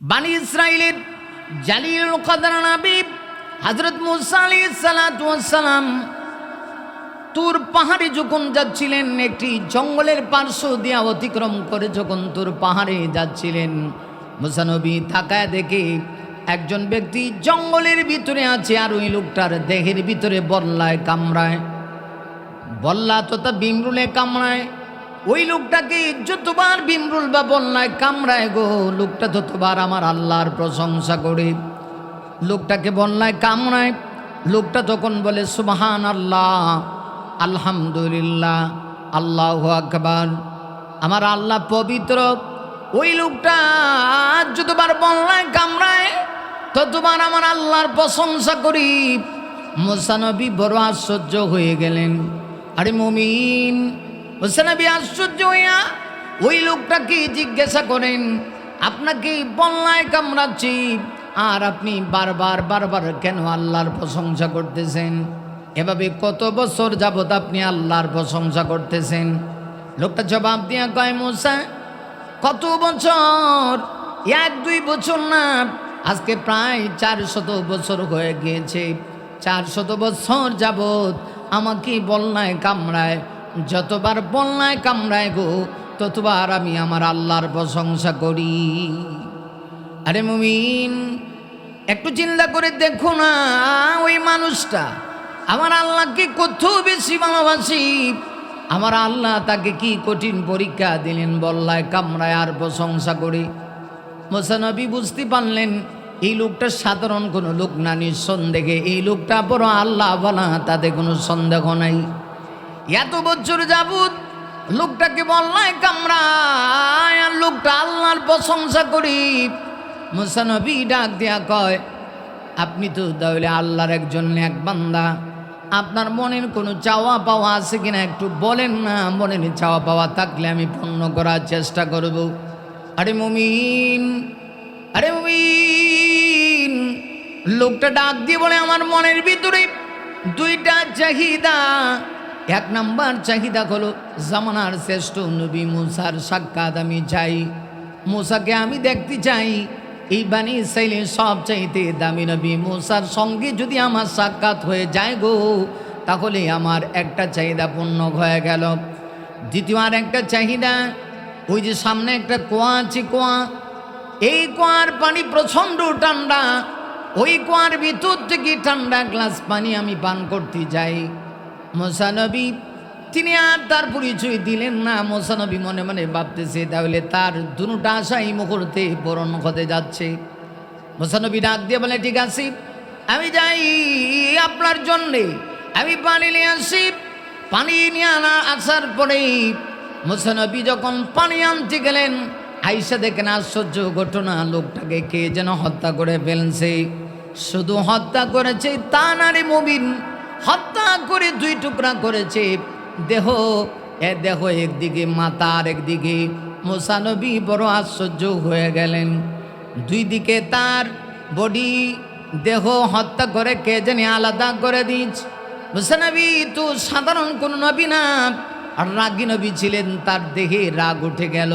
বানি ইসরাইলের জালিলুল কদর নবী হযরত মুসা আলাইহিস সালাতু ওয়াস সালাম তুর পাহাড়ে যখন যাচ্ছিলেন, একটি জঙ্গলের পার্শ্ব দিয়ে অতিক্রম করে যখন তুর পাহাড়ে যাচ্ছিলেন, মুসা নবী তাকায় দেখে একজন ব্যক্তি জঙ্গলের ভিতরে আছে, আর ওই লোকটার দেহের ভিতরে বল্লায় কামড়ায়, বল্লা তথা বিমরুলে কামড়ায়। ওই লোকটাকে যতবার বিমরুল বা বল্লায় কামড়ায় গো, লোকটা ততবার আমার আল্লাহর প্রশংসা করে। লোকটাকে বল্লায় কামড়ায়, লোকটা তখন বলে সুবহানাল্লাহ, আলহামদুলিল্লাহ, আল্লাহু আকবার, আমার আল্লাহ পবিত্র। ওই লোকটা যতবার বল্লায় কামড়ায় ততবার আমার আল্লাহর প্রশংসা করি। মুসা নবী বড় আশ্চর্য হয়ে গেলেন। আরে মুমিন, মুসা নবী আশ্চর্য হইয়া ওই লোকটাকে জিজ্ঞাসা করেন, আপনাকে বল্লায় কামড়াচ্ছি আর আপনি বারবার বারবার কেন আল্লাহর প্রশংসা করতেছেন? এভাবে কত বছর যাবত আপনি আল্লাহর প্রশংসা করতেছেন? লোকটা জবাব দিয়া কয়, মুসা, কত বছর? 1-2 বছর না, আজকে প্রায় 400 বছর হয়ে গিয়েছে। 400 বছর যাবত আমাকে বল্লায় কামড়ায়, যতবার বল্লায় কামড়ায় গো ততবার আমি আমার আল্লাহর প্রশংসা করি। আরে মুমিন, একটু চিন্তা করে দেখো না, ওই মানুষটা আমার আল্লাহকে কত বেশি ভালোবাসি। আমার আল্লাহ তাকে কি কঠিন পরীক্ষা দিলেন, বল্লায় কামড়ায় আর প্রশংসা করে। মুসা নবী বুঝতে পারলেন এই লোকটা সাধারণ কোনো লোক না, নিঃসন্দেহে এই লোকটা বড় আল্লাহ বলা, তাতে কোনো সন্দেহ নাই। এত বছর যাবত লোকটাকে বল্লায় কামড়ায় আর লোকটা আল্লাহর প্রশংসা করি। মুসা নবী ডাক দিয়া কয়, আপনি তো তাহলে আল্লাহর একজন নেক বান্দা, আপনার মনের কোনো চাওয়া পাওয়া আছে কিনা একটু বলেন না, মনের চাওয়া পাওয়া থাকলে আমি পূর্ণ করার চেষ্টা করব। আরে মুমিন, আরে মুমিন, লোকটা ডাক দিয়ে বলে, আমার মনের ভিতরে 2টা চাহিদা। 1 নাম্বার চাহিদা হলো জামানার শ্রেষ্ঠ নবী মুসার সাক্ষাৎ আমি চাই। মুসাকে আমি দেখতে চাই। এই বানি ইসরাইলের সবচাইতে দামি নবী মুসার সঙ্গে যদি আমার সাক্ষাৎ হয়ে যায় গো, তাহলে আমার একটা চাহিদা পূর্ণ হয়ে গেল। দ্বিতীয় আর একটা চাহিদা, ওই যে সামনে একটা কুয়া আছে, কুয়া, এই কুয়ার পানি প্রচণ্ড ঠান্ডা, ওই কুয়ার ভিতর থেকে ঠান্ডা গ্লাস পানি আমি পান করতে যাই। মুসা নবী তিনি আর তার পরিচয় দিলেন না। মুসা নবী মনে মনে ভাবতেছে তাহলে তার দুটা আশা এই মুহূর্তে পূরণ হতে যাচ্ছে। মুসা নবী ডাক দিয়ে বলে, ঠিক আছে, আমি যাই আপনার জন্যে, আমি পানি নিয়ে আসি। পানি নিয়ে আসার পরেই মুসা নবী যখন পানি আনতে গেলেন, আইসা দেখেন আশ্চর্য ঘটনা, লোকটাকে কে যেন হত্যা করে ফেলছে। শুধু হত্যা করেছে তা না রে মুমিন, হত্যা করে 2 টুকরা করেছে দেহ। দেহ একদিকে মাথা আর একদিকে। মুসা নবী বড় আশ্চর্য হয়ে গেলেন। 2 দিকে তার বডি, দেহ হত্যা করে কে জানি আলাদা করে দিয়েছে। মুসা নবী তো সাধারণ কোন নবী না, আর রাগী নবী ছিলেন, তার দেহে রাগ উঠে গেল।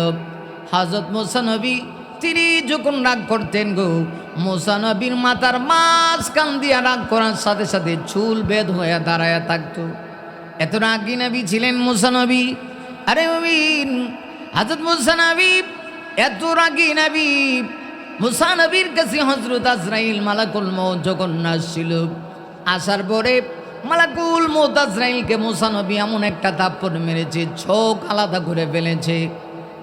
হযরত মুসা নবী তিনি যখন রাগ করতেন গো, মুসা নবীর মাথার মাঝখান দিয়া রাগ করার সাথে সাথে চুল বেদ হয়ে দাঁড়ায় থাকতো। এত রাগী নবী ছিলেন মুসা নবী। আরে মুমিন, হযরত মুসা নবী এত রাগী নবী। মুসা নবীর কাছে হযরত আজরাইল মালাকুল মউত যখন আসছিল, আসার পরে মালাকুল মউত আজরাইলকে মুসা নবী এমন একটা থাপ্পড় মেরেছে, চোখ আলাদা করে ফেলেছে।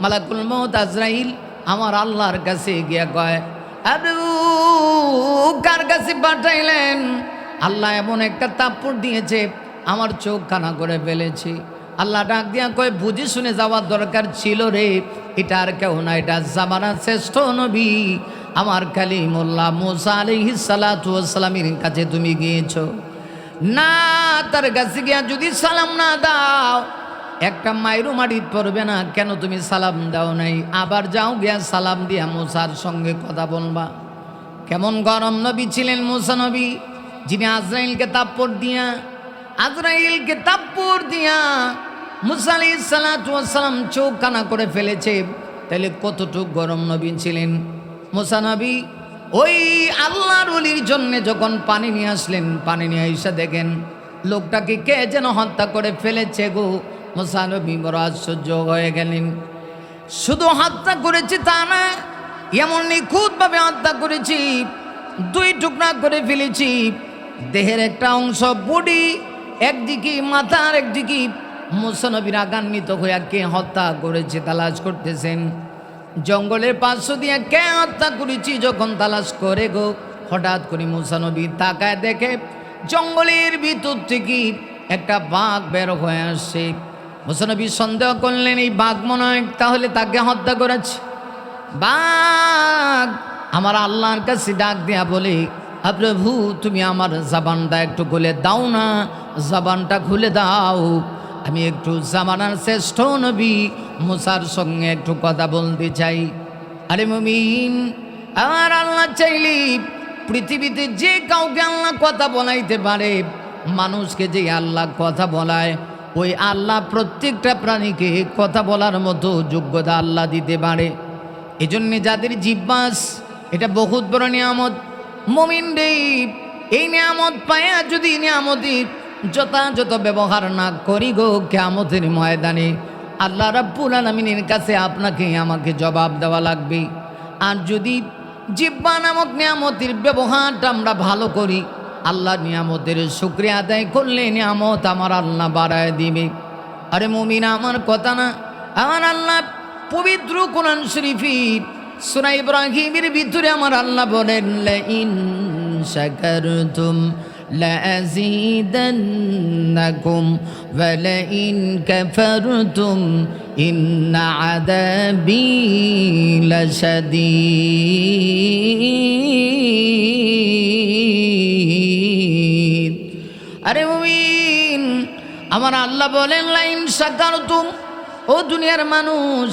মালাকুল মউত আজরাইল আমার আল্লাহর কাছে গিয়া কয়, আবু কার কাছে পাঠাইলেন? আল্লাহ এমন একটা থাপ্পড় দিয়েছে, আমার চোখ কানা করে ফেলেছে। আল্লাহ ডাক দিয়া কয়, বুঝে শুনে যাওয়ার দরকার ছিল রে, এটা আর কেউ না, এটা জামানার শ্রেষ্ঠ নবী আমার কালিমুল্লাহ মুসা আলাইহিস সালাতু ওয়াস সালামের কাছে তুমি গিয়েছো না? তার কাছে গিয়া যদি সালাম না দাও, একটা মাইরু মাটিত পড়বে না। কেন তুমি সালাম দাও নাই? আবার যাও, গিয়া সালাম দিয়া মুসার সঙ্গে কথা বলবা। কেমন গরম নবী ছিলেন মুসা নবী, যিনি আজরাইলকে থাপ্পড় দিয়া মুসা আলাইহিস সালাতু ওয়াস সালাম চোখ কানা করে ফেলেছে। তাহলে কতটুকু গরম নবী ছিলেন। মুসা নবী ওই আল্লাহর ওলির জন্য যখন পানি নিয়ে আসলেন, পানি নিয়ে এসে দেখেন লোকটাকে কে যেন হত্যা করে ফেলেছে গো। মুসা নবী বড় আশ্চর্য হয়ে গেলেন। শুধু হত্যা করেছি তা না, এমন নিখুঁতভাবে হত্যা করেছি, দুই টুকরা করে ফেলেছি। দেহের একটা অংশ বডি একদিকে, মাথার একদিকে। মুসা নবী রাগান্বিত হয়ে কে হত্যা করেছে তালাশ করতেছেন। জঙ্গলের পার্শ্ব দিয়ে কে হত্যা করেছি যখন তালাশ করে গো, হঠাৎ করে মুসা নবী তাকায় দেখে জঙ্গলের ভিতর থেকে একটা বাঘ বের হয়ে আসছে। মুসা নবী সন্দেহ করলেন এই বাঘ মনে হয় তাহলে তাকে হত্যা করেছে। বাঘ আমার আল্লাহর কাছে ডাক দেয়া বলে, প্রভু তুমি আমার জবানটা একটু খুলে দাও না, জবানটা খুলে দাও, আমি একটু জামানার শ্রেষ্ঠ নবী মুসার সঙ্গে একটু কথা বলতে চাই। আরে মুমিন, আমার আল্লাহ চাইলে পৃথিবীতে যে কাউকে আল্লাহ কথা বলাইতে পারে। মানুষকে যে আল্লাহ কথা বলায়, ওই আল্লাহ প্রত্যেকটা প্রাণীকে কথা বলার মতো যোগ্যতা আল্লাহ দিতে পারে। এজন্যে যাদের জিহ্বাস, এটা বহুত বড় নিয়ামত। মুমিন রে, এই নিয়ামত পায়া যদি নিয়ামতের যথাযথ ব্যবহার না করি গো, কিয়ামতের ময়দানে আল্লাহ রাব্বুল আলামিনের কাছে আপনাকে আমাকে জবাব দেওয়া লাগবে। আর যদি জিহ্বা নামক নিয়ামতের ব্যবহারটা আমরা ভালো করি, আল্লাহর নিয়ামতের শুকরিয়া আদায় করলে নিয়ামত আমার আল্লাহ বাড়ায় দিবে। আরে মুমিন, আমার কথা না, আমার আল্লাহ পবিত্র কোরআন শরীফের সূরা ইব্রাহিমের ভিতরে আমার আল্লাহ বলেন, লাইন শাকারতুম লাযীদান্নাকুম ওয়া লাইন কাফারতুম ইন্না আযাবী লাশাদীদ। আরে মুমিন, আমার আল্লাহ বলেন লাইন শাকারতুম, ও দুনিয়ার মানুষ,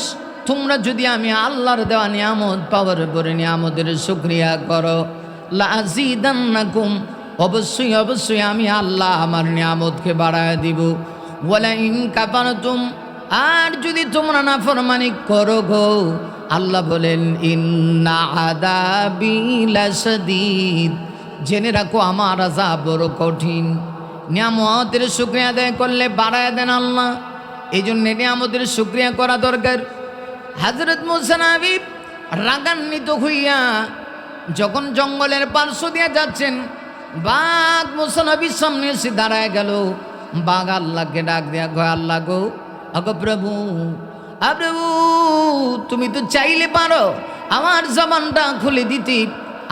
তোমরা যদি আমি আল্লাহর দেওয়া নিয়ামত পাওয়ার পরে নিয়ামতের শুকরিয়া করো, লাযীদান্নাকুম, অবশ্যই অবশ্যই আমি আল্লাহ আমার নিয়ামতকে বাড়ায় দিব। ওয়ালাইন কাফারতুম, আর যদি তোমরা নাফরমানি করো গো, আল্লাহ বলেন ইন্না আযাবী লাশাদীদ, জেনে রাখো আমার আযাব বড় কঠিন। নিয়ামতের শুকরিয়া আদায় করলে বাড়ায় দেন আল্লাহ, এই জন্য নিয়ামতের শুকরিয়া করা দরকার। হযরত মুসা নবী রাগান্বিত হইয়া যখন জঙ্গলের পার্শ্ব দিয়ে যাচ্ছেন, বাঘ মুসা নবীর সামনে এসে দাঁড়ায় গেল। বাঘ আল্লাহকে ডাক দেয়া কয়, আল্লাহ গো, আগো প্রভু, প্রভু তুমি তো চাইলে পারো আমার জবানটা খুলে দিতে,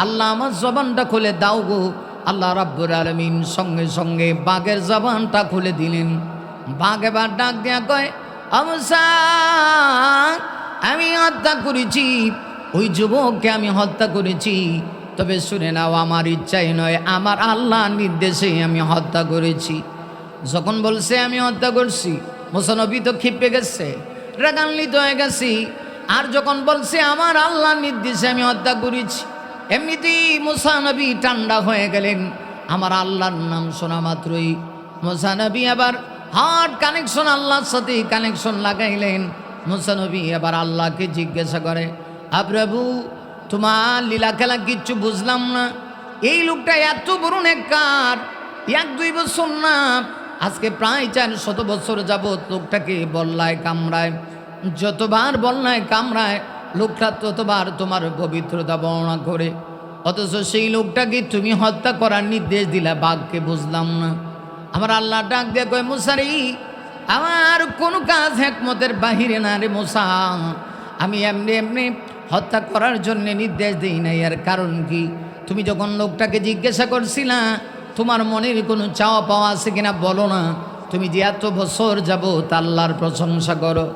আল্লাহ আমার জবানটা খুলে দাও গো। আল্লাহ রাব্বুল আলামিন সঙ্গে সঙ্গে বাঘের জবানটা খুলে দিলেন। বাঘ এবার ডাক দেয়া কয়, মুসা, আমি হত্যা করেছি, ওই যুবককে আমি হত্যা করেছি, তবে শুনে নাও আমার ইচ্ছাই নয়, আমার আল্লাহর নির্দেশে আমি হত্যা করেছি। যখন বলছে আমি হত্যা করছি, মুসা নবী তো ক্ষিপে গেছে, রাগান্বিত হয়ে গেছি। আর যখন বলছে আমার আল্লাহর নির্দেশে আমি হত্যা করেছি, এমনিতেই মুসা নবী ঠান্ডা হয়ে গেলেন। আমার আল্লাহর নাম শোনা মাত্রই মুসা নবী আবার হার্ট কানেকশন, আল্লাহর সাথে কানেকশন লাগাইলেন। মুসা নবী এবার আল্লাহকে জিজ্ঞাসা করে, প্রভু তোমার লীলা খেলা কিচ্ছু বুঝলাম না, এই লোকটা এত বড় নেককার, 1-2 বছর না, আজকে প্রায় 400 বছর যাবৎ লোকটাকে বল্লায় কামড়ায়, যতবার বল্লায় কামড়ায় লোকটা ততবার তোমার পবিত্রতা বর্ণনা করে, অথচ সেই লোকটাকে তুমি হত্যা করার নির্দেশ দিলা, বাঘকে বুঝলাম না। আমার আল্লাহ ডাক দিয়ে কয়, মুসারি, আমার কোনো কাজ হিকমতের বাহিরে না রে মুসা, আমি এমনি এমনি হত্যা করার জন্য নির্দেশ দিই না। এর কারণ কি? তুমি যখন লোকটাকে জিজ্ঞাসা করছিলা তোমার মনের কোনো চাওয়া পাওয়া আছে কিনা বলো না, তুমি যে এত বছর যাবত আল্লাহর প্রশংসা করো,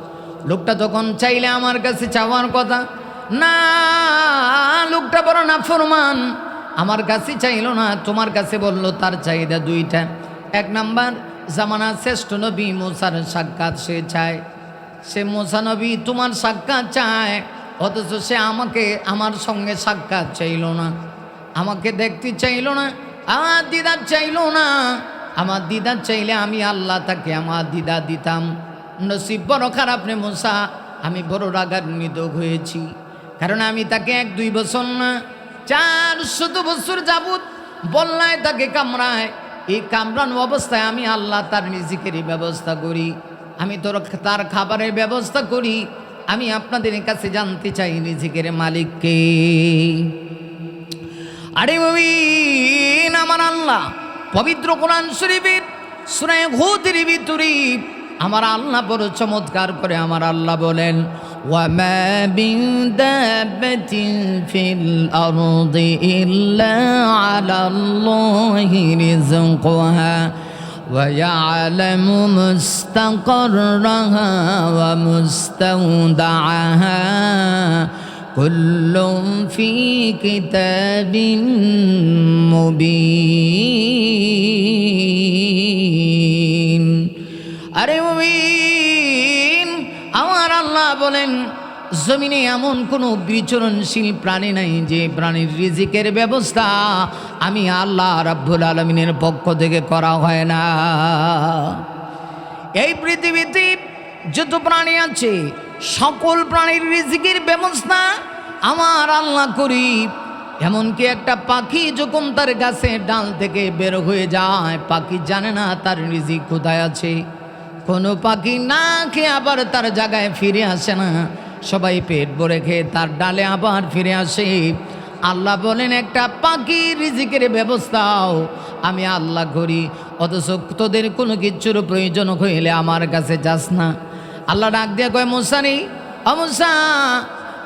লোকটা তখন চাইলে আমার কাছে চাওয়ার কথা না, লোকটা বড় নাফরমান, আমার কাছে চাইলো না, তোমার কাছে বললো। তার চাহিদা 2টা। 1 নাম্বার, জামানার শ্রেষ্ঠ নবী মুসার সাক্ষাৎ সে চায়, সে মুসা নবী তোমার সাক্ষাৎ চায়, অথচ সে আমাকে আমার সঙ্গে সাক্ষাৎ চাইল না, আমাকে দেখতে চাইল না, আমার দিদার চাইল না। আমার দিদার চাইলে আমি আল্লাহ তাকে আমার দিদা দিতাম। নসিব বড় খারাপ রে মুসা, আমি বড় রাগান্বিত হয়েছি। কারণ আমি তাকে 1-2 বছর না 400 বছর যাবত বল্লায় তাকে কামড়ায়। এই কামড়ানো অবস্থায় আমি আল্লাহ তার রিজিকের ব্যবস্থা করি, আমি তার খাবারের ব্যবস্থা করি। আমি আপনাদের কাছে জানতে চাই রিজিকের মালিককে। আরে মুমিন, আমার আল্লাহ পবিত্র কোরআন শরীফের সূরা হুদের ভিতরে আমার আল্লাহ বড় চমৎকার করে আমার আল্লাহ বলেন, ওয়ামা মিন দাব্বাতিন ফিল আরদি ইল্লা আলাল্লাহি রিজকুহা ওয়া ইয়ালামু মুস্তাকাররাহা ওয়া মুস্তাওদাআহা কুল্লুম ফি কিতাবিন মুবিন। আরে মুমিন, আমার আল্লাহ বলেন জমিনে এমন কোনো বিচরণশীল প্রাণী নাই যে প্রাণীর রিজিকের ব্যবস্থা আমি আল্লাহ রাব্বুল আলামিনের পক্ষ থেকে করা হয় না। এই পৃথিবীতে যত প্রাণী আছে সকল প্রাণীর রিজিকের ব্যবস্থা আমার আল্লাহ করি। এমনকি একটা পাখি যখন তার গাছের ডাল থেকে বের হয়ে যায়, পাখি জানে না তার রিজিক কোথায় আছে। কোনো পাখি না খেয়ে আবার তার জায়গায় ফিরে আসে না, সবাই পেট ভরে খেয়ে তার ডালে আবার ফিরে আসে। আল্লাহ বলেন একটা পাখির রিজিকের ব্যবস্থাও আমি আল্লাহ করি, অথচ তোদের কোনো কিছুর প্রয়োজন হইলে আমার কাছে যাস না। আল্লাহ ডাক দিয়ে কয়, মুসা রে, ও মুসা,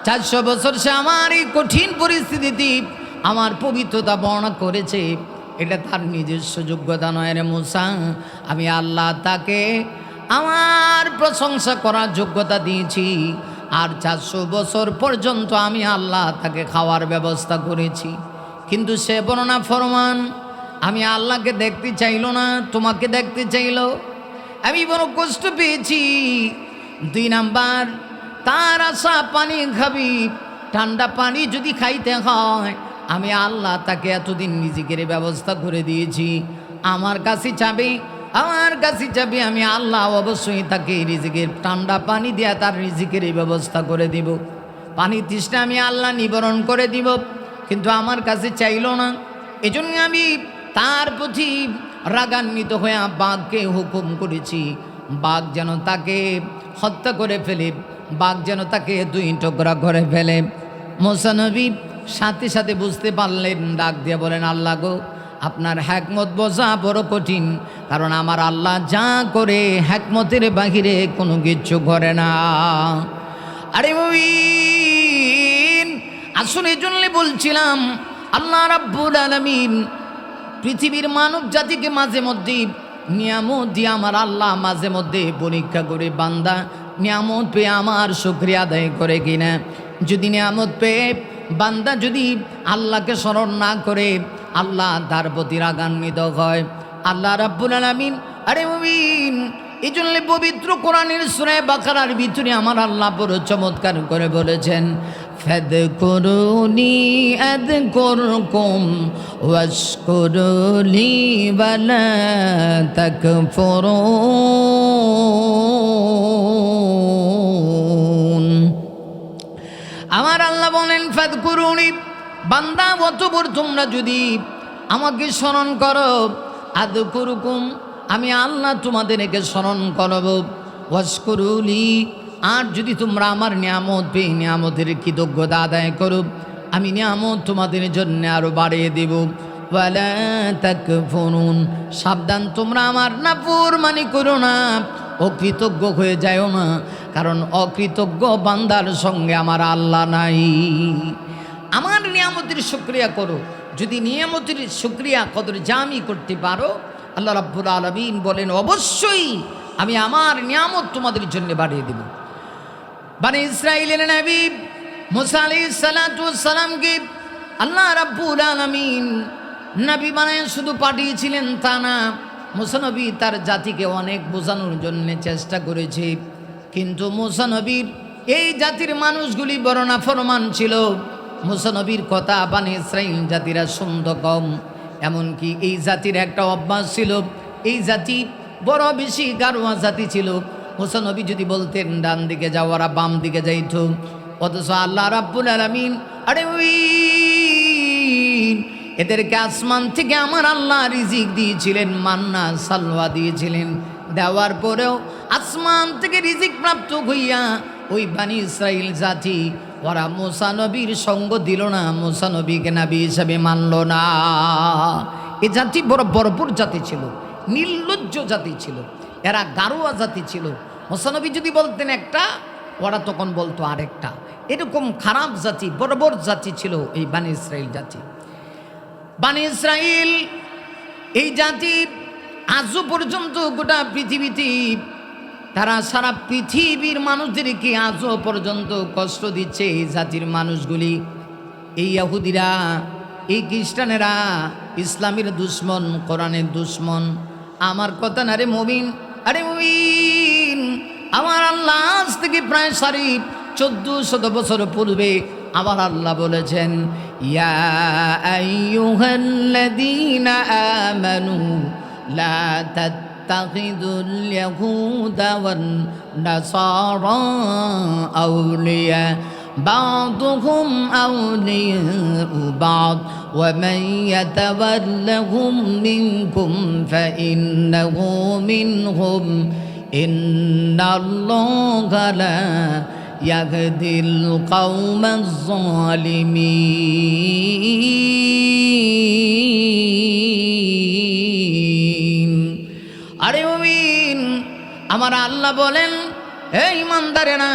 400 বছর সে আমার এই কঠিন পরিস্থিতিতে আমার পবিত্রতা বর্ণনা করেছে, এটা তার নিজস্ব যোগ্যতা নয় রে মুসা। আমি আল্লাহ তাকে আমার প্রশংসা করার যোগ্যতা দিয়েছি, আর 400 বছর পর্যন্ত আমি আল্লাহ তাকে খাওয়ার ব্যবস্থা করেছি। কিন্তু সে বর্ণনা ফরমান, আমি আল্লাহকে দেখতে চাইল না, তোমাকে দেখতে চাইল। আমি বড় কষ্ট পেয়েছি। 2 নাম্বার, তার আশা পানি খাবি, ঠান্ডা পানি যদি খাইতে হয়, আমি আল্লাহ তাকে এতদিন রিজিকের ব্যবস্থা করে দিয়েছি। আমার কাছে চাবি, আমার কাছে চাবি, আমি আল্লাহ অবশ্যই তাকে রিজিকের ঠান্ডা পানি দিয়া তার রিজিকের ব্যবস্থা করে দিব। পানি তৃষ্ণা আমি আল্লাহ নিবারণ করে দিব, কিন্তু আমার কাছে চাইল না। এজন্য আমি তার প্রতি রাগান্বিত হয়ে বাঘকে হুকুম করেছি, বাঘ যেন তাকে হত্যা করে ফেলে, বাঘ যেন তাকে 2 টুকরা করে ফেলে। মুসা নবী সাথে সাথে বুঝতে পারলেন, ডাক দিয়ে বলেন, আল্লাহ গো, আপনার হিকমত বোঝা বড় কঠিন, কারণ আমার আল্লাহ যা করে হিকমতের বাহিরে কোনো কিছু করে না। আরে মুমিন, আসলে এজন্য বলছিলাম আল্লাহ রাব্বুল আলামিন পৃথিবীর মানব জাতিকে মাঝে মধ্যে নিয়ামত দিয়ে আমার আল্লাহ মাঝে মধ্যে পরীক্ষা করে বান্দা নিয়ামত পেয়ে আমার শুকরিয়া আদায় করে কিনা। যদি নিয়ামত পেয়ে বান্দা যদি আল্লাহকে স্মরণ না করে, আল্লাহ তার প্রতি রাগান্বিত হয়, আল্লাহ রাব্বুল আলামিন, আরে মুমিন, এই জন্য পবিত্র কোরআনের সূরা বাকারার ভিতরে আমার আল্লাহ বড় চমৎকার করে বলেছেন, ফাদকুরুনি আযকুরকুম ওয়াশকুরুলি ওয়ালা তাকফুরুন। আমার আল্লাহ বলেন, ফাদকুরুনি, বান্দা অতঃপর তোমরা যদি আমাকে স্মরণ করো, আযকুরকুম, আমি আল্লাহ তোমাদেরকে স্মরণ করব, ওয়াশকুরুলি, আর যদি তোমরা আমার নিয়ামত পেয়ে নিয়ামতের কৃতজ্ঞতা আদায় করো, আমি নিয়ামত তোমাদের জন্য আরো বাড়িয়ে দেব। ওয়ালা তাকফুরুন, সাবধান তোমরা আমার নাফরমানি করো না, অকৃতজ্ঞ হয়ে যাও না, কারণ অকৃতজ্ঞ বান্দার সঙ্গে আমার আল্লাহ নাই। আমার নিয়ামতের শুকরিয়া করো, যদি নিয়ামতের শুকরিয়া কদর জামি করতে পারো, আল্লাহ রাব্বুল আলামিন বলেন অবশ্যই আমি আমার নিয়ামত তোমাদের জন্য বাড়িয়ে দেব। বনি ইসরাইলের নবী মুসা আলাইহিস সালাতু ওয়াস সালামকে আল্লাহ রাব্বুল আলামিন নবী বানায় শুধু পাঠিয়েছিলেন তা না, মুসা নবী তার জাতিকে অনেক বোঝানোর জন্য চেষ্টা করেছে, কিন্তু মুসা নবীর এই জাতির মানুষগুলি বড় নাফরমান ছিল। মুসা নবীর কথা বনি ইসরাইল জাতিরা শুনতো কম। এমনকি এই জাতির একটা অভ্যাস ছিল, এই জাতি বড় বেশি গারোয়া জাতি ছিল। মুসা নবী যদি বলতেন ডান দিকে যাও, ওরা বাম দিকে যাইত। অথচ আল্লাহ রাব্বুল আলামিন আরে ওই এদেরকে আসমান থেকে আমার আল্লাহ রিজিক দিয়েছিলেন, মান্না সালওয়া দিয়েছিলেন। দেওয়ার পরেও আসমান থেকে রিজিক প্রাপ্ত হইয়া ওই বানি ইসরাইল জাতি ওরা মুসা নবীর সঙ্গ দিল না, মুসা নবীকে নবী হিসাবে মানল না। এ জাতি বড় বর্বর জাতি ছিল, নির্লজ্জ জাতি ছিল, এরা গারোয়া জাতি ছিল। মুসা নবী যদি বলতেন একটা, ওরা তখন বলতো আরেকটা। এরকম খারাপ জাতি, বর্বর জাতি ছিল এই বানি ইসরাইল জাতি। বানি ইসরাইল এই জাতি আজও পর্যন্ত গোটা পৃথিবীতে তারা সারা পৃথিবীর মানুষদেরকে আজও পর্যন্ত কষ্ট দিচ্ছে। এই জাতির মানুষগুলি, এই ইহুদিরা, এই খ্রিস্টানেরা ইসলামের দুশ্মন, কোরআনের দুশ্মন। আমার কথা না রে মুমিন, আরে মুমিন, আমার আল্লাহ আজ থেকে প্রায় 1400 বছর পূর্বে আমার আল্লাহ বলেছেন, ইয়া আইয়ুহাল্লাযীনা আমানু লা তাত্তাখিযুল ইয়াহুদা ওয়ান নাসারা আউলিয়া বা'দুহুম আউলিয়াউ বা'দ ওয়া মান ইয়াতাওয়াল্লাহুম মিনকুম ফাইন্নাহু মিনহুম ইন্নাল্লাহা লা ইয়াহদিল কওমাজ যালিমিন। আরে মুমিন, আমার আল্লাহ বলেন, হে ইমানদারেরা,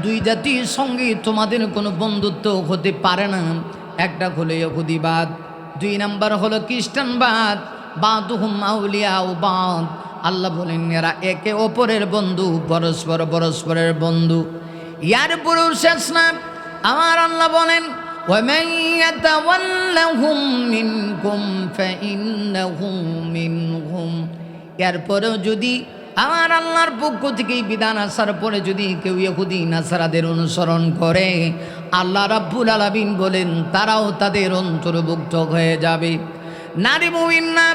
দুই জাতির সঙ্গে তোমাদের কোনো বন্ধুত্ব হতে পারে না। একটা হলো ইহুদিবাদ, 2 নাম্বার হলো খ্রিস্টানবাদ। বা'দুহুম আউলিয়াউ বা'দ, আল্লাহ বলেন এরা একে অপরের বন্ধু, পরস্পরের বন্ধু। ইয়ার পুরো শেষ না, আমার আল্লাহ বলেন, ওয়ামান ইয়াতাওয়াল্লাহুম মিনকুম ফাইন্নাহু মিনহুম। এরপরেও যদি আমার আল্লাহর পক্ষ থেকে বিধান আসার পরে যদি কেউ ইহুদি নাসারাদের অনুসরণ করে, আল্লাহ রাব্বুল আলামিন বলেন তারাও তাদের অন্তর্ভুক্ত হয়ে যাবে। নারী মুমিন না,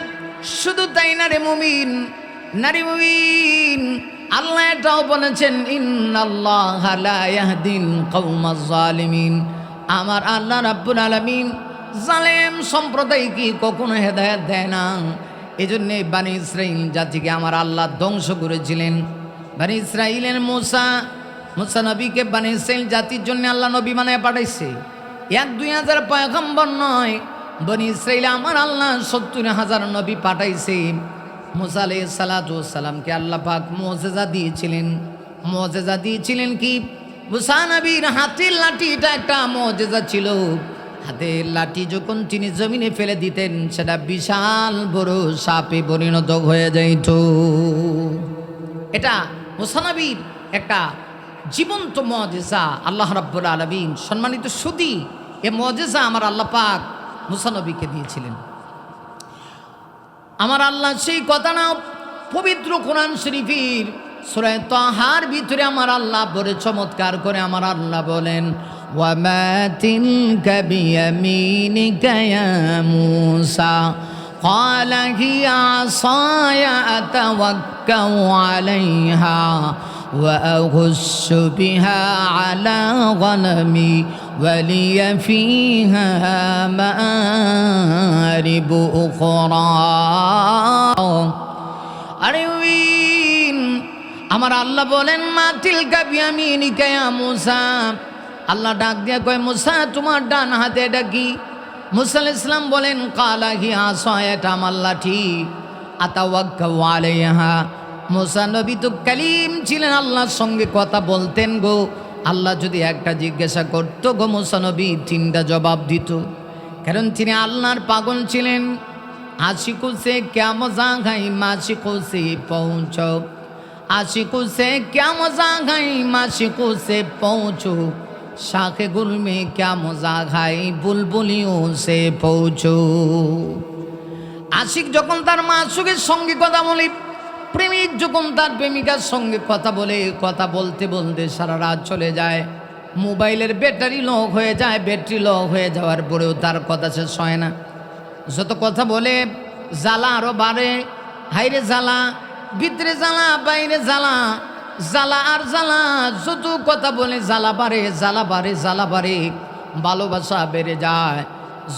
শুধু তাই না রে মুমিন, নারী মুমিন, আল্লাহ এটাও বলেছেন, ইন্নাল্লাহা লা ইয়াহদিল কওমাজ যালিমিন। আমার আল্লাহ রাব্বুল আলামিন জালেম সম্প্রদায়কে কখনো হেদায়েত দেয় না। এজন্য বানি ইসরাইল জাতিকে আমার আল্লাহ ধ্বংস করেছিলেন। বানি ইসরাইলের মুসা নবীকে বানি ইসরাইল জাতির জন্য আল্লাহ নবী বানায় পাঠাইছে। 1-2 পয়গম্বর নয়, বানি ইসরাইলে আমার আল্লাহ 70,000 নবী পাঠাইছে। মুসা আলাইহিস সালাতু ওয়াস সালামকে আল্লাহ পাক মুজিজা দিয়েছিলেন। মুজিজা দিয়েছিলেন কি? মুসা নবীর হাতের লাঠি, এটা একটা মুজিজা ছিল। হাতের লাঠি যখন তিনি জমিনে ফেলে দিতেন, সেটা বিশাল বড় সাপে পরিণত হয়ে যাইত। এটা মুসা নবীর একটা জীবন্ত মুজিজা। আল্লাহ রাব্বুল আলামিন সম্মানিত সুধী, এ মুজিজা আমার আল্লাহ পাক মুসা নবীকে দিয়েছিলেন। আমার আল্লাহ সেই কথা না পবিত্র কোরআন শরীফের সূরা তাহার ভিতরে আমার আল্লাহ বড় চমৎকার করে আমার আল্লাহ বলেন, ওয়ামা তিলকা বিয়ামিনিকা ইয়া মূসা ক্বালা হিয়া আসায়া আতাওয়াক্কাউ আলাইহা ওয়া আগুসসু বিহা আলা গনামি ওয়ালিয়া ফিহা মাআরিবু উখরা। আরে আমার আল্লাহ বলেন, মা তিলকা বিয়ামিনিকা ইয়া মূসা। আল্লাহ ডাক দিয়া কয়, মূসা তোমার ডান হাতে এটা কি? মূসা আলাইহিস সালাম বলেন, ক্বালা হিয়া আসায়া, এটা আমার লাঠি। আতাওয়াক্কাউ আলাইহা, মূসা নবী তো কালিম ছিলেন, আল্লাহর সঙ্গে কথা বলতেন গো। আল্লাহ যদি একটা জিজ্ঞাসা করতো গো, মূসা নবী 3টা জবাব দিত, কারণ তিনি আল্লাহর পাগল ছিলেন। आशिकों से क्या मजाक है, माशिकों से पहुँचो, आशिकों से क्या मजाक है, माशिकों से पहुँचो, शाखे गुल में क्या मजाक है, बुलबुलियों से पहुँचो। आशिक যখন তার মাশুকের সঙ্গে কথা বলে, প্রেমিক যখন তার প্রেমিকার সঙ্গে কথা বলে, কথা বলতে বলতে সারা রাত চলে যায়, মোবাইলের ব্যাটারি লো হয়ে যায়, ব্যাটারি লো হয়ে যাওয়ার পরেও তার কথা শেষ হয় না। যত কথা বলে জ্বালা আরো বাড়ে, হাইরে জ্বালা, ভিতরে জ্বালা বাইরে জ্বালা। জ্বালা আর জ্বালা, যত কথা বলে জ্বালা বাড়ে, জ্বালা বাড়ে, জ্বালা বাড়ে, ভালোবাসা বেড়ে যায়।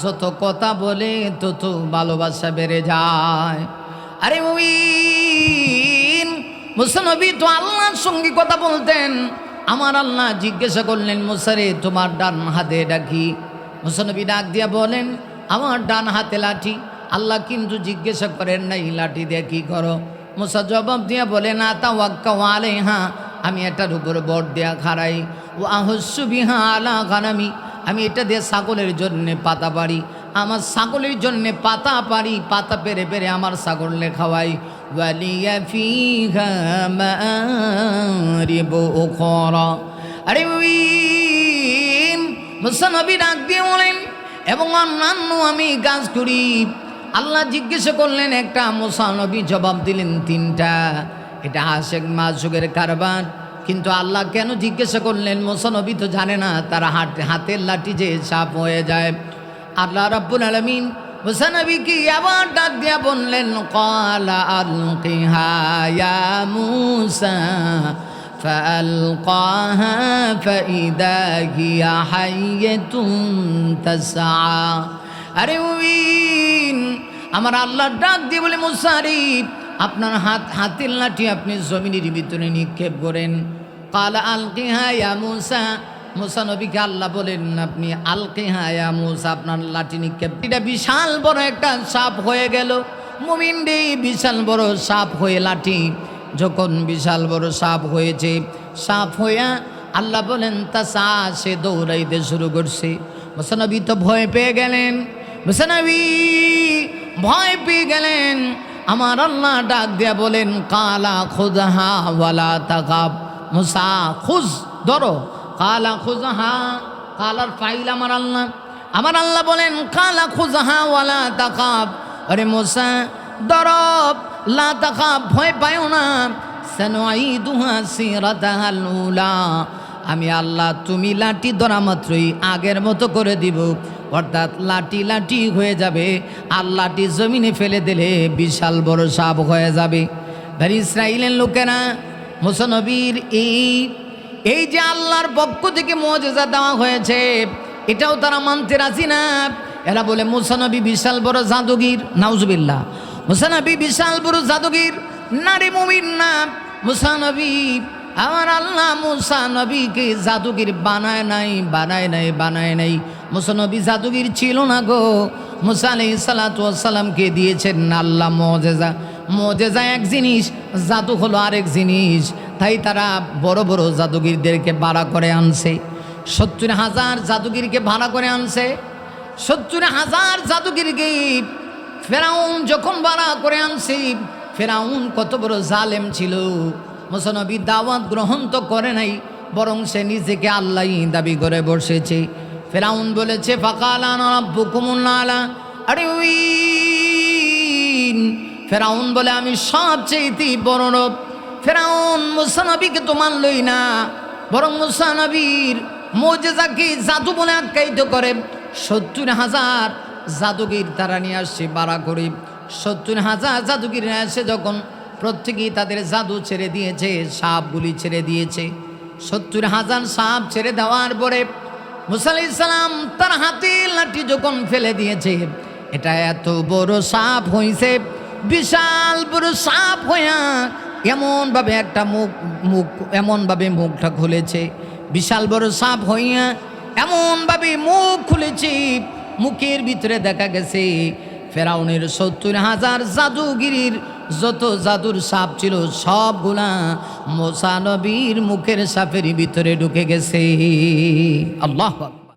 যত কথা বলে তত ভালোবাসা বেড়ে যায়। আরে মুমিন, মুসা নবী তো আল্লাহর সঙ্গে কথা বলতেন। আমার আল্লাহ জিজ্ঞাসা করলেন, মুসা রে তোমার ডান হাতে এটা কি? মুসা নবী ডাক দিয়া বলেন, আমার ডান হাতে লাঠি। আল্লাহ কিন্তু জিজ্ঞাসা করেন নাই লাঠি দিয়ে কি করো। মুসা জবাব দিয়া বলে, না তাওয়াক্কাউ আলাইহা, আমি এটার উপর বর দেয়া খাড়াই। ও আহস্সু বিহা আলা গানামি, আমি এটা দিয়ে ছাগলের জন্যে পাতা পারি, আমার ছাগলের জন্যে পাতা পারি, পাতা পেরে পেরে আমার ছাগলে খাওয়াই। ওয়ালিয়া ফিহা মারিবু উখরা। আরে মুসা নবী ডাক দিয়ে বলেন, এবং অন্যান্য আমি কাজ করি। আল্লাহ জিজ্ঞাসা করলেন একটা, মুসা নবী জবাব দিলেন তিনটা। এটা আশেক মাসুকের কারবার। কিন্তু আল্লাহ কেন জিজ্ঞাসা করলেন? মুসা নবী তো জানে না তার হাতের লাঠি যে সাপ হয়ে যায়। আল্লাহ রাব্বুল আলামিন মুসা নবীকে আবার ডাক দিয়া বললেন, ক্বালা আলকিহা ইয়া মুসা ফাআলকাহা ফাইদা হিয়া হাইয়াতুন তাসআ। আরে মুমিন, আমার আল্লাহ ডাক দিয়ে বলে, মুসা রে আপনার হাতের লাঠি আপনি জমিনের ভিতরে নিক্ষেপ করেন। ক্বালা আলকিহা ইয়া মুসা, মুসা নবীকে আল্লাহ বলেন, আপনি আলকিহা ইয়া মুসা, আপনার লাঠি নিক্ষেপ। এটা বিশাল বড় একটা সাপ হয়ে গেল। মুমিন রে, বিশাল বড় সাপ হয়ে লাঠি যখন বিশাল বড় সাপ হয়েছে, সাপ হইয়া আল্লাহ বলেন তাসা, সে দৌড়াইতে শুরু করছে। মুসা নবী তো ভয় পেয়ে গেলেন। মুসা নবী ভয় পেয়ে গেলেন। আমার আল্লাহ ডাক দিয়া বলেন, কালা খুযহা ওয়ালা তাকাব। মুসা খুজ, ধরো। কালা খুযহা, কালার ফাইল আমার আল্লাহ। আমার আল্লাহ বলেন, কালা খুযহা ওয়ালা তাকাব। আরে মুসা ধরো, লা তাকাব, ভয় পায়ও না। সানুঈদুহা সিরাতাহাল উলা, আমি আল্লাহ তুমি লাঠি ধরা মাত্রই আগের মতো করে দিব। অর্থাৎ লাঠি লাঠি হয়ে যাবে, আর লাঠি জমিনে ফেলে দিলে বিশাল বড় সাপ হয়ে যাবে। বনি ইসরাইলের লোকেরা মুসা নবীর এই যে আল্লাহর পক্ষ থেকে মুআজিজা দেওয়া হয়েছে, এটাও তারা মানতে রাজি না। এরা বলে মুসা নবী বিশাল বড় জাদুগির। নাউজুবিল্লাহ। মুসা নবী বিশাল বড় জাদুগির না রে মুমিন না। মুসা নবী, আমার আল্লাহ মুসা নবীকে জাদুগির বানায় নাই, বানায় নাই, বানায় নাই। মুসা নবী জাদুগির ছিল না গো। মুসা আলাইহিস সালাতু ওয়াস সালামকে দিয়েছেন আল্লাহ মুআজিজা। মুআজিজা এক জিনিস, জাদু হলো আরেক জিনিস। তাই তারা বড় বড় জাদুগিরদেরকে ভাড়া করে আনছে। ৭০,০০০ জাদুগিরকে ভাড়া করে আনছে। ৭০,০০০ জাদুগিরকে ফেরাউন যখন ভাড়া করে আনছে, ফেরাউন কত বড় জালেম ছিল। মুসা নবী দাওয়াত গ্রহণ তো করে নাই, বরং সে নিজেকে আল্লাহই দাবি করে বসেছে। ফেরাউন বলেছে, ফাকালা আনা রাব্বুকুমুল আলা। আরে ফেরাউন বলে, আমি সবচেয়ে বড় রব। ফেরাউন মুসা নবীকে তো মানলই না, বরং মুসা নবীর মুআজিজাকে জাদু বলে আখ্যায়িত করে। ৭০,০০০ জাদুগির তারা নিয়ে আসছে ভাড়া করে। ৭০,০০০ জাদুগির এসে যখন প্রত্যেকেই তাদের জাদু ছেড়ে দিয়েছে, সাপগুলি ছেড়ে দিয়েছে। ৭০,০০০ সাপ ছেড়ে দেওয়ার পরে মুসা আলাইহিস সালাম তার হাতে লাঠি যখন ফেলে দিয়েছে, এটা এত বড় সাপ হয়েছে, বিশাল বড় সাপ হইয়া এমনভাবে একটা এমনভাবে মুখটা খুলেছে। বিশাল বড় সাপ হইয়া এমনভাবে মুখ খুলেছে, মুখের ভিতরে দেখা গেছে ফেরাউনের ৭০,০০০ জাদুগিরির যত জাদুর সাপ ছিল সবগুলা মুসা নবীর মুখের সাপের ভিতরে ঢুকে গেছে। আল্লাহু আকবার।